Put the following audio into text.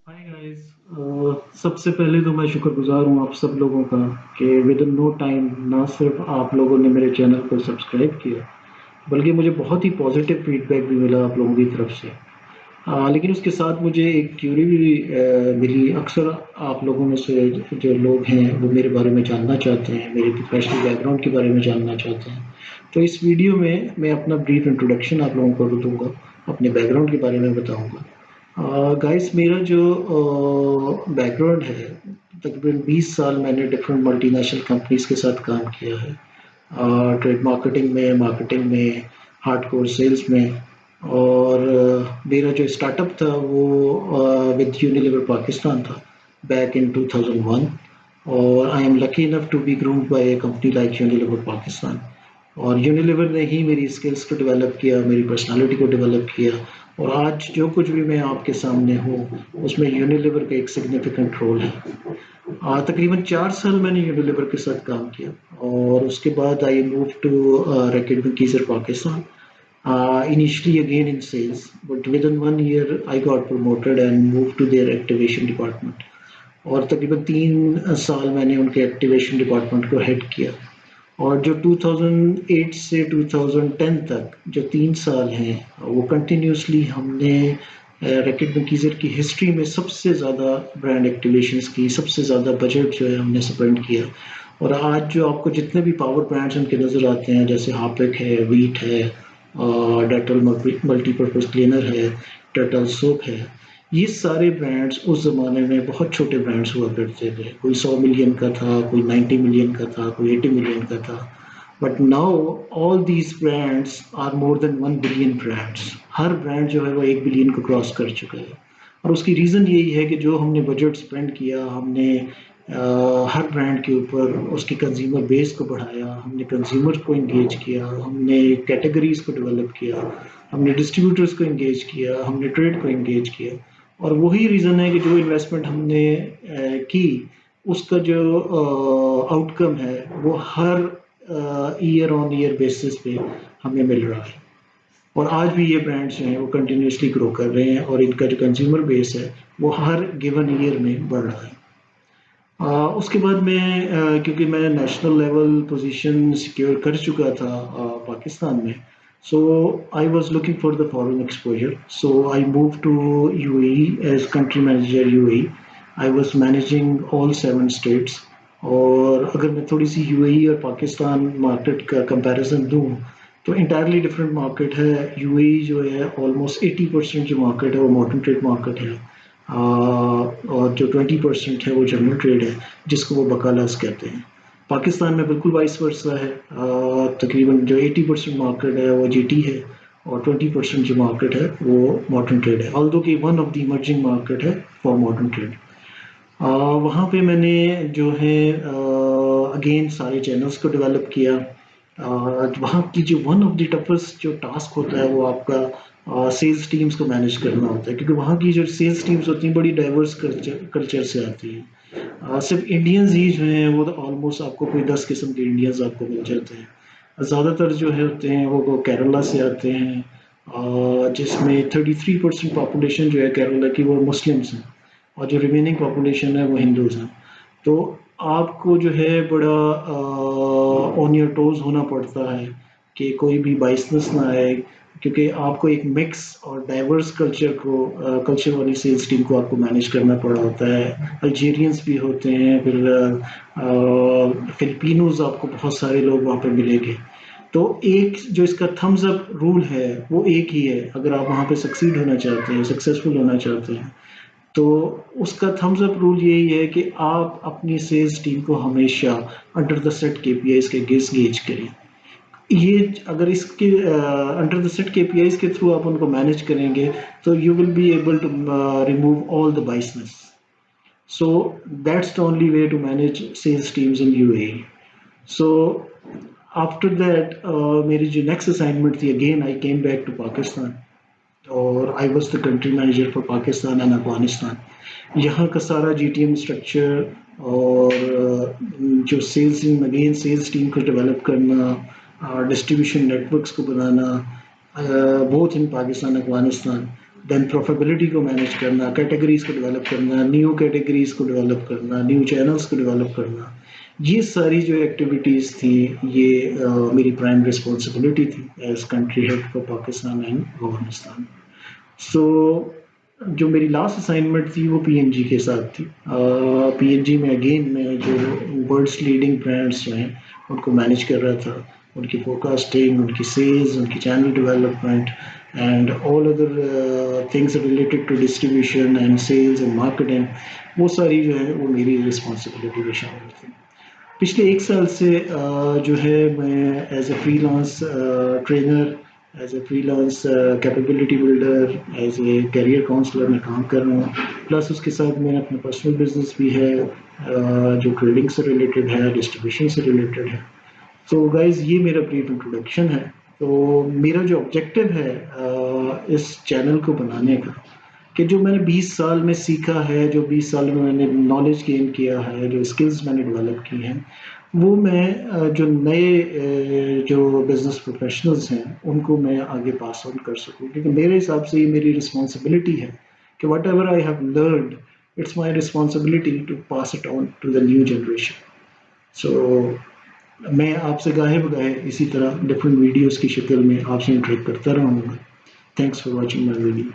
Hi guys. सबसे पहले तो मैं शुक्रगुजार हूँ आप सब लोगों का कि विद इन नो टाइम ना सिर्फ आप लोगों ने मेरे चैनल को सब्सक्राइब किया बल्कि मुझे बहुत ही पॉजिटिव फीडबैक भी मिला आप लोगों की तरफ से। लेकिन उसके साथ मुझे एक क्यूरी भी मिली। अक्सर आप लोगों में से जो लोग हैं वो मेरे बारे में जानना चाहते हैं, मेरे प्रोफेशनल बैकग्राउंड के बारे में जानना चाहते हैं। तो इस वीडियो में मैं अपना ब्रीफ इंट्रोडक्शन आप लोगों को दूंगा, अपने बैकग्राउंड के बारे में बताऊंगा। गाइस, मेरा जो बैकग्राउंड है, तकरीबन 20 साल मैंने डिफरेंट मल्टीनेशनल कंपनीज के साथ काम किया है। ट्रेड मार्केटिंग में, हार्डकोर सेल्स में। और मेरा जो स्टार्टअप था वो विद यूनिलीवर पाकिस्तान था बैक इन 2001। और I am lucky enough to be groomed by a company like Unilever Pakistan. और यूनिलीवर ने ही मेरी स्किल्स को डेवलप किया, मेरी पर्सनालिटी को डेवलप किया। और आज जो कुछ भी मैं आपके सामने हूँ उसमें यूनिलीवर का एक सिग्निफिकेंट रोल है। तकरीबन 4 साल मैंने यूनिलीवर के साथ काम किया और उसके बाद I move to Reckitt Benckiser Pakistan. Initially again in sales, but within 1 year I got promoted and moved to their activation department. और तकरीबन 3 साल मैंने उनके एक्टिवेशन डिपार्टमेंट को हेड किया। और जो 2008 से 2010 तक जो 3 साल हैं वो कंटिन्यूसली हमने रैकेट बकीज़र की हिस्ट्री में सबसे ज़्यादा ब्रांड एक्टिवेशंस की, सबसे ज़्यादा बजट जो है हमने स्पेंड किया। और आज जो आपको जितने भी पावर ब्रांड्स उनके नज़र आते हैं, जैसे हार्पिक है, वीट है, डेटल मल्टीपर्पज़ क्लीनर है, टर्टल सोप है, ये सारे ब्रांड्स उस ज़माने में बहुत छोटे ब्रांड्स हुआ करते थे। कोई 100 मिलियन का था, कोई 90 मिलियन का था, कोई 80 मिलियन का था। But now all these brands are more than 1 billion brands. हर ब्रांड जो है वो 1 बिलियन को क्रॉस कर चुका है। और उसकी रीज़न यही है कि जो हमने बजट स्पेंड किया, हमने हर ब्रांड के ऊपर उसकी कंज्यूमर बेस को बढ़ाया, हमने कंज्यूमर को इंगेज किया, हमने कैटेगरीज को डेवलप किया, हमने डिस्ट्रीब्यूटर्स को इंगेज किया, हमने ट्रेड को इंगेज किया। और वही रीज़न है कि जो इन्वेस्टमेंट हमने की उसका जो आउटकम है वो हर ईयर ऑन ईयर बेसिस पे हमें मिल रहा है। और आज भी ये ब्रांड्स हैं वो कंटिन्यूसली ग्रो कर रहे हैं और इनका जो कंज्यूमर बेस है वो हर गिवन ईयर में बढ़ रहा है। उसके बाद मैं क्योंकि मैं नेशनल लेवल पोजीशन सिक्योर कर चुका था पाकिस्तान में, so I was looking for the foreign exposure. So I move to UAE as country manager UAE. I was managing all 7 states. और अगर मैं थोड़ी सी यूएई और पाकिस्तान मार्केट का कंपैरिजन दूं तो इंटायरली डिफरेंट मार्केट है। यूएई जो है ऑलमोस्ट 80% जो मार्केट है वो मॉडर्न ट्रेड मार्केट है। और जो 20% है वो जनरल ट्रेड है, जिसको वो बकालास कहते हैं। पाकिस्तान में बिल्कुल वाइस वर्सा है। तकरीबन जो 80% मार्केट है वो जीटी है और 20% जो मार्केट है वो मॉडर्न ट्रेड है, ऑल्दो कि one of the emerging market है फॉर मॉडर्न ट्रेड। वहाँ पे मैंने जो है अगेन सारे चैनल्स को डेवलप किया। वहाँ की जो वन ऑफ द टफेस्ट जो टास्क होता है वो आपका सेल्स टीम्स को मैनेज करना होता है, क्योंकि वहाँ की जो सेल्स टीम्स होती हैं बड़ी डाइवर्स कल्चर से आती हैं। सिर्फ इंडियंस ही जो हैं वो तो ऑलमोस्ट आपको कोई 10 किस्म के इंडियंस आपको मिल जाते हैं। ज़्यादातर जो है होते हैं वो केरला से आते हैं, जिसमें 33% पॉपुलेशन जो है केरला की वो मुस्लिम्स हैं और जो रिमेनिंग पॉपुलेशन है वो हिंदूज हैं। तो आपको जो है बड़ा ऑन योर टोज होना पड़ता है कि कोई भी बाइसनेस ना आए, क्योंकि आपको एक मिक्स और डाइवर्स कल्चर वाली सेल्स टीम को आपको मैनेज करना पड़ा होता है। अल्जीरियंस भी होते हैं, फिर फिलिपिनोज आपको बहुत सारे लोग वहाँ पे मिलेंगे। तो एक जो इसका थम्स अप रूल है वो एक ही है, अगर आप वहाँ पे सक्सीड होना चाहते हैं, सक्सेसफुल होना चाहते हैं, तो उसका थम्स अप रूल यही है कि आप अपनी सेल्स टीम को हमेशा अंडर द सेट केपीआईज के गेज करें। ये अगर इसके अंडर द सेट केपीआईज के थ्रू आप उनको मैनेज करेंगे तो you will be able to remove all the biasness. So that's the only way to manage sales teams in UAE. So after that मेरी जो नेक्स्ट असाइनमेंट थी, again I came back to Pakistan और I was the country manager for Pakistan and Afghanistan. यहाँ का सारा GTM structure और जो sales team, again sales team को डेवलप करना, डिस्ट्रीब्यूशन नेटवर्क्स को बनाना, both in Pakistan Afghanistan. Then profitability को मैनेज करना, कैटेगरीज को डेवलप करना, न्यू कैटेगरीज को डेवलप करना, न्यू चैनल्स को डेवलप करना, ये सारी जो एक्टिविटीज़ थी ये मेरी प्राइम रिस्पॉन्सिबिलिटी थी as country head for Pakistan and Afghanistan. So जो मेरी लास्ट असाइनमेंट थी वो पीएनजी के साथ थी। पीएनजी में अगेन मैं जो वर्ल्ड्स लीडिंग ब्रांड्स जो हैं उनको मैनेज कर रहा था, उनकी फोरकास्टिंग, उनकी सेल्स, उनकी channel development and all other things related to distribution and sales and marketing, वो सारी जो है वो मेरी रिस्पॉन्सिबिलिटी में शामिल थी। पिछले 1 साल से जो है मैं as a freelance trainer, as a freelance capability builder, as a career counsellor मैं काम कर रहा हूँ। प्लस उसके साथ मेरा अपना पर्सनल बिजनेस भी है जो ट्रेडिंग से रिलेटेड है, डिस्ट्रीब्यूशन से रिलेटेड है। तो गाइज ये मेरा ब्रीफ इंट्रोडक्शन है। तो मेरा जो ऑब्जेक्टिव है इस चैनल को बनाने का, कि जो मैंने 20 साल में सीखा है, जो 20 साल में मैंने नॉलेज गेन किया है, जो स्किल्स मैंने डेवलप की हैं, वो मैं जो नए जो बिजनेस प्रोफेशनल्स हैं उनको मैं आगे पास ऑन कर सकूं, क्योंकि मेरे हिसाब से ये मेरी रिस्पॉन्सिबिलिटी है कि whatever I have learned, it's my responsibility to pass it on to the new generation. So मैं आपसे गाहे बगाहे इसी तरह डिफरेंट वीडियोस की शक्ल में आपसे इंटरेक्ट करता रहूँगा। Thanks for watching my video.